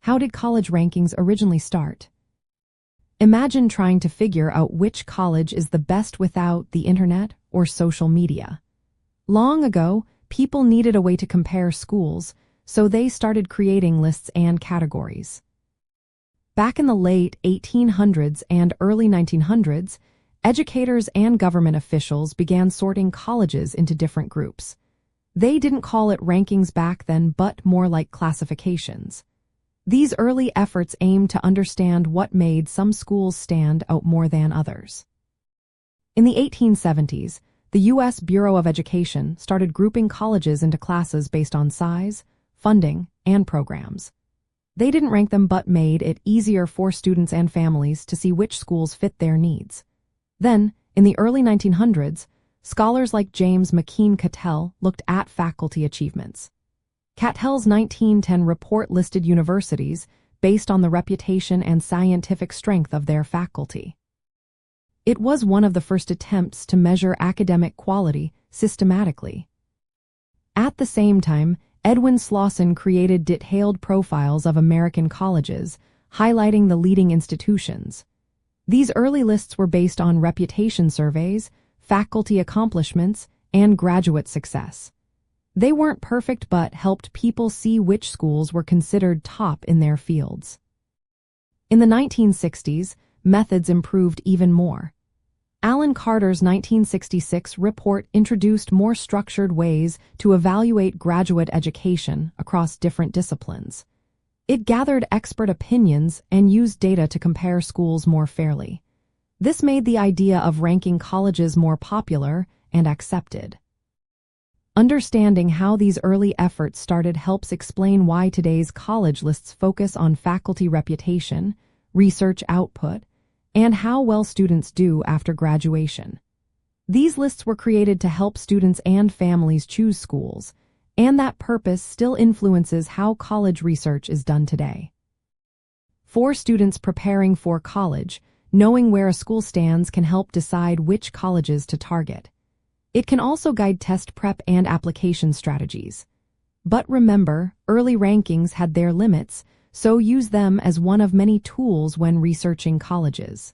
How did college rankings originally start? Imagine trying to figure out which college is the best without the internet or social media. Long ago, people needed a way to compare schools, so they started creating lists and categories. Back in the late 1800s and early 1900s, educators and government officials began sorting colleges into different groups. They didn't call it rankings back then, but more like classifications. These early efforts aimed to understand what made some schools stand out more than others. In the 1870s, the U.S. Bureau of Education started grouping colleges into classes based on size, funding, and programs. They didn't rank them but made it easier for students and families to see which schools fit their needs. Then, in the early 1900s, scholars like James McKeen Cattell looked at faculty achievements. Cattell's 1910 report listed universities based on the reputation and scientific strength of their faculty. It was one of the first attempts to measure academic quality systematically. At the same time, Edwin Slauson created detailed profiles of American colleges, highlighting the leading institutions. These early lists were based on reputation surveys, faculty accomplishments, and graduate success. They weren't perfect but helped people see which schools were considered top in their fields. In the 1960s, methods improved even more. Alan Carter's 1966 report introduced more structured ways to evaluate graduate education across different disciplines. It gathered expert opinions and used data to compare schools more fairly. This made the idea of ranking colleges more popular and accepted. Understanding how these early efforts started helps explain why today's college lists focus on faculty reputation, research output, and how well students do after graduation. These lists were created to help students and families choose schools, and that purpose still influences how college research is done today. For students preparing for college, knowing where a school stands can help decide which colleges to target. It can also guide test prep and application strategies. But remember, early rankings had their limits, so use them as one of many tools when researching colleges.